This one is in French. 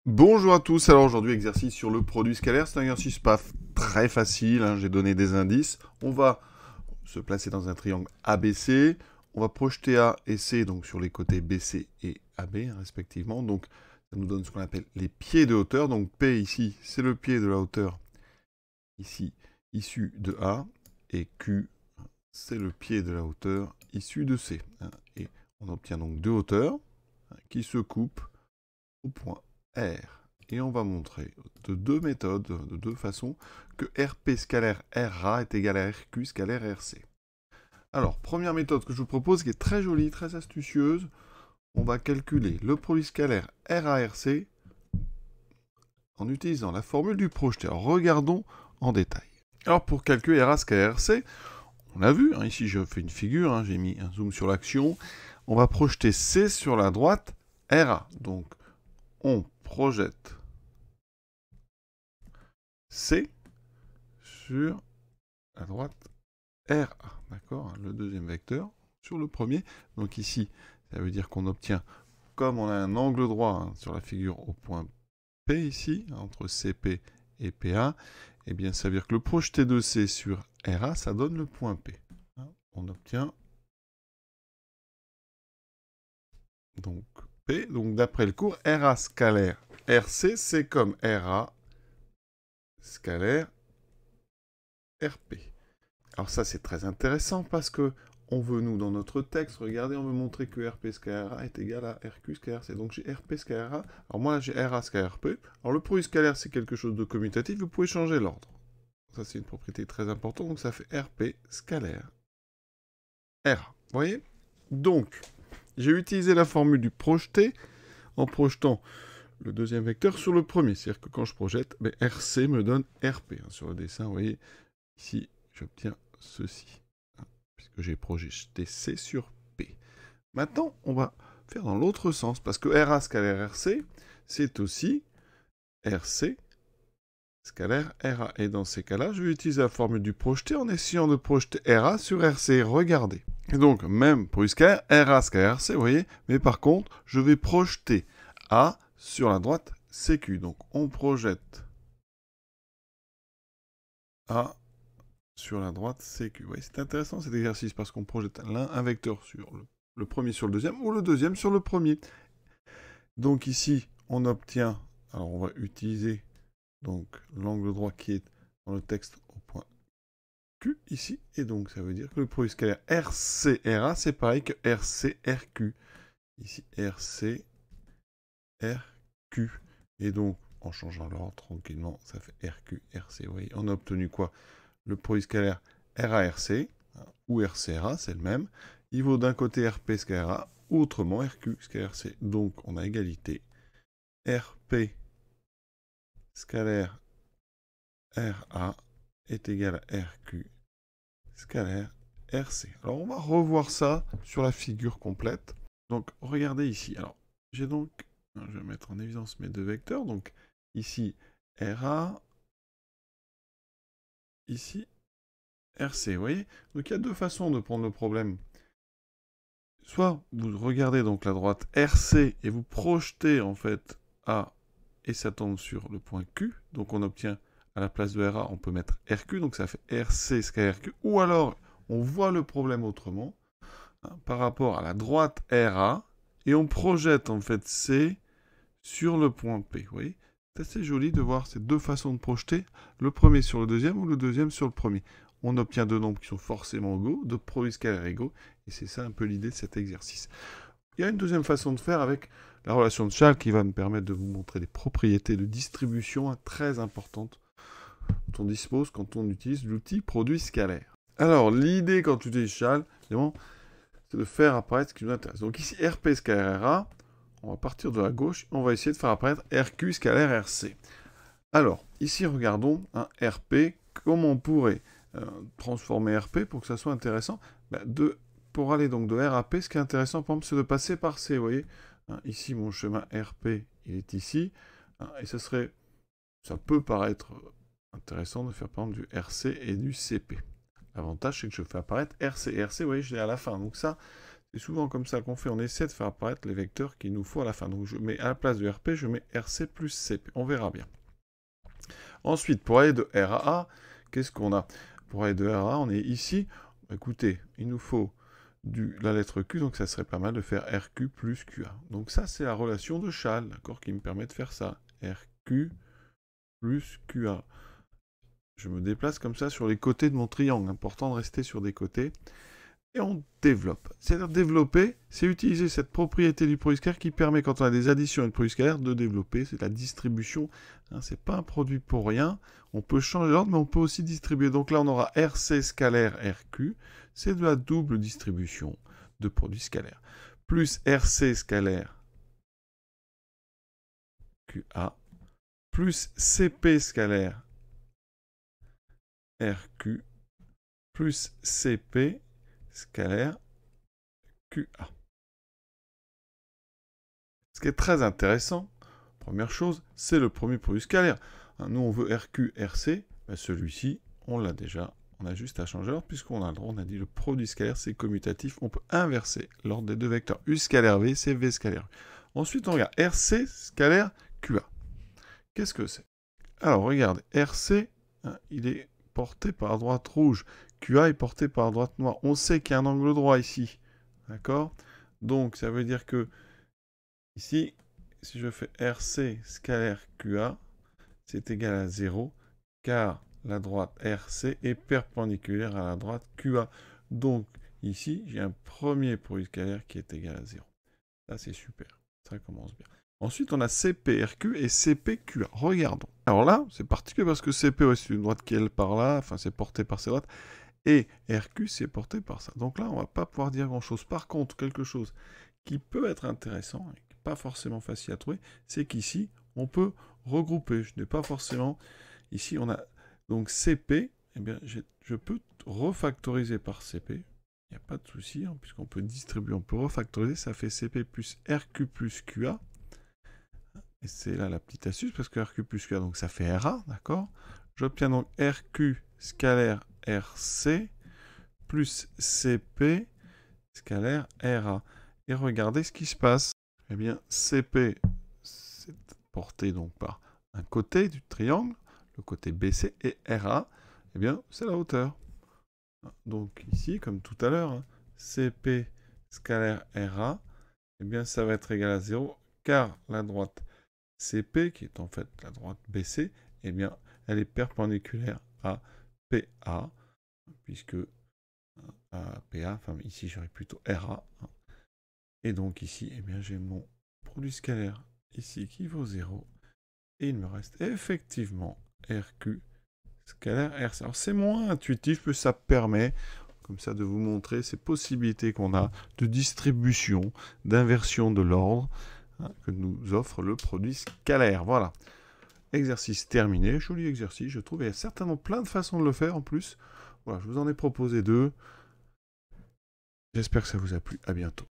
Bonjour à tous, alors aujourd'hui exercice sur le produit scalaire, c'est un exercice pas très facile, hein, j'ai donné des indices. On va se placer dans un triangle ABC, on va projeter A et C donc sur les côtés BC et AB hein, respectivement, donc ça nous donne ce qu'on appelle les pieds de hauteur, donc P ici c'est le pied de la hauteur ici issu de A, et Q c'est le pied de la hauteur issu de C. Hein, et on obtient donc deux hauteurs hein, qui se coupent au point R. Et on va montrer de deux méthodes, de deux façons, que RP scalaire RA est égal à RQ scalaire RC. Alors, première méthode que je vous propose, qui est très jolie, très astucieuse, on va calculer le produit scalaire RA-RC en utilisant la formule du projeté. Alors, regardons en détail. Alors, pour calculer RA scalaire RC, on a vu, hein, ici je fais une figure, hein, j'ai mis un zoom sur l'action, on va projeter C sur la droite RA. Donc, on projette C sur la droite RA, d'accord, le deuxième vecteur sur le premier. Donc ici, ça veut dire qu'on obtient, comme on a un angle droit hein, sur la figure au point P ici, entre CP et PA, eh bien ça veut dire que le projeté de C sur RA, ça donne le point P. On obtient donc P, donc d'après le cours, RA scalaire RC, c'est comme RA scalaire RP. Alors ça, c'est très intéressant parce que on veut, nous, dans notre texte, regardez, on veut montrer que RP scalaire A est égal à RQ scalaire C. Donc j'ai RP scalaire A. Alors moi, là, j'ai RA scalaire RP. Alors le produit scalaire, c'est quelque chose de commutatif. Vous pouvez changer l'ordre. Ça, c'est une propriété très importante. Donc ça fait RP scalaire RA. Vous voyez? Donc, j'ai utilisé la formule du projeté en projetant le deuxième vecteur sur le premier. C'est-à-dire que quand je projette, RC me donne RP. Sur le dessin, vous voyez, ici, j'obtiens ceci, puisque j'ai projeté C sur P. Maintenant, on va faire dans l'autre sens, parce que RA scalaire RC, c'est aussi RC scalaire RA. Et dans ces cas-là, je vais utiliser la formule du projeté en essayant de projeter RA sur RC. Regardez. Et donc, même pour scalaire, RA scalaire RC, vous voyez, mais par contre, je vais projeter A sur la droite CQ. Donc, on projette A sur la droite CQ. Ouais, c'est intéressant cet exercice parce qu'on projette un vecteur sur le premier sur le deuxième ou le deuxième sur le premier. Donc ici, on obtient, alors on va utiliser donc l'angle droit qui est dans le texte au point Q ici, et donc ça veut dire que le produit scalaire RCRA, c'est pareil que RCRQ. Ici, RCRQ. Et donc, en changeant l'ordre tranquillement, ça fait RQRC. Vous voyez, on a obtenu quoi? Le produit scalaire RARC, ou RCRA, c'est le même. Il vaut d'un côté RP scalaire A, ou autrement RQ scalaire C. Donc, on a égalité. RP scalaire RA est égal à RQ scalaire RC. Alors, on va revoir ça sur la figure complète. Donc, regardez ici. Alors, j'ai donc, je vais mettre en évidence mes deux vecteurs. Donc, ici, RA, ici, RC. Vous voyez? Donc, il y a deux façons de prendre le problème. Soit vous regardez donc la droite RC et vous projetez en fait A et ça tombe sur le point Q. Donc on obtient à la place de RA, on peut mettre RQ, donc ça fait RC scalaire RQ. Ou alors on voit le problème autrement hein, par rapport à la droite RA et on projette en fait C sur le point P. Vous voyez? C'est assez joli de voir ces deux façons de projeter, le premier sur le deuxième ou le deuxième sur le premier. On obtient deux nombres qui sont forcément égaux, deux produits scalaires égaux, et c'est ça un peu l'idée de cet exercice. Il y a une deuxième façon de faire avec la relation de Charles qui va nous permettre de vous montrer des propriétés de distribution hein, très importantes dont on dispose quand on utilise l'outil produit scalaire. Alors, l'idée quand tu utilises Charles, évidemment, c'est de faire apparaître ce qui nous intéresse. Donc ici, RP scalaire RA, on va partir de la gauche, on va essayer de faire apparaître RQ scalaire RC. Alors, ici, regardons un RP, comment on pourrait transformer RP pour que ça soit intéressant pour aller donc de R à P, ce qui est intéressant, par exemple, c'est de passer par C, vous voyez hein, ici, mon chemin RP, il est ici, hein, et ça peut paraître intéressant de faire, par exemple, du RC et du CP. L'avantage, c'est que je fais apparaître RC. RC, vous voyez, je l'ai à la fin, donc ça, C'est souvent comme ça qu'on fait. On essaie de faire apparaître les vecteurs qu'il nous faut à la fin. Donc je mets à la place de RP, je mets RC plus CP. On verra bien. Ensuite, pour aller de R à A, qu'est-ce qu'on a? Pour aller de R à A, on est ici. Écoutez, il nous faut la lettre Q, donc ça serait pas mal de faire RQ plus QA. Donc ça, c'est la relation de Schall, d'accord, qui me permet de faire ça. RQ plus QA. Je me déplace comme ça sur les côtés de mon triangle. Important de rester sur des côtés. Et on développe. C'est-à-dire développer, c'est utiliser cette propriété du produit scalaire qui permet, quand on a des additions et de produits scalaires, de développer. C'est la distribution. Hein, c'est pas un produit pour rien. On peut changer l'ordre, mais on peut aussi distribuer. Donc là, on aura RC scalaire RQ. C'est de la double distribution de produits scalaires. Plus RC scalaire QA. Plus CP scalaire RQ. Plus CP scalaire QA. Ce qui est très intéressant, première chose, c'est le premier produit scalaire. Nous, on veut RQ, RC, ben celui-ci, on l'a déjà. On a juste à changer l'ordre, puisqu'on a le droit, on a dit le produit scalaire, c'est commutatif. On peut inverser l'ordre des deux vecteurs. U scalaire V, c'est V scalaire U. Ensuite, on regarde RC scalaire QA. Qu'est-ce que c'est? Alors, regardez, RC, hein, il est porté par la droite rouge. QA est porté par la droite noire. On sait qu'il y a un angle droit ici. D'accord? Donc, ça veut dire que ici, si je fais RC scalaire QA, c'est égal à 0, car la droite RC est perpendiculaire à la droite QA. Donc, ici, j'ai un premier produit scalaire qui est égal à 0. Ça, c'est super. Ça commence bien. Ensuite, on a CPRQ et CPQA. Regardons. Alors là, c'est particulier parce que CP, ouais, c'est une droite qui est par là, enfin, c'est porté par ces droites. Et RQ, c'est porté par ça. Donc là, on ne va pas pouvoir dire grand-chose. Par contre, quelque chose qui peut être intéressant, et qui n'est pas forcément facile à trouver, c'est qu'ici, on peut regrouper. Je n'ai pas forcément... Ici, on a donc CP. Eh bien, je peux refactoriser par CP. Il n'y a pas de souci, hein, puisqu'on peut distribuer, on peut refactoriser. Ça fait CP plus RQ plus QA. Et c'est là la petite astuce, parce que RQ plus QA, donc ça fait RA, d'accord? J'obtiens donc RQ scalaire RC plus CP scalaire RA. Et regardez ce qui se passe. Eh bien, CP, c'est porté donc par un côté du triangle, le côté BC, et RA, eh bien, c'est la hauteur. Donc ici, comme tout à l'heure, hein, CP scalaire RA, eh bien, ça va être égal à 0, car la droite CP, qui est en fait la droite BC, eh bien, elle est perpendiculaire à PA, puisque PA, enfin ici j'aurais plutôt RA. Hein. Et donc ici, eh bien, j'ai mon produit scalaire ici qui vaut 0. Et il me reste effectivement RQ scalaire RC. Alors c'est moins intuitif, mais ça permet comme ça de vous montrer ces possibilités qu'on a de distribution, d'inversion de l'ordre, hein, que nous offre le produit scalaire. Voilà. Exercice terminé, joli exercice, je trouve. Il y a certainement plein de façons de le faire en plus. Voilà, je vous en ai proposé 2. J'espère que ça vous a plu. À bientôt.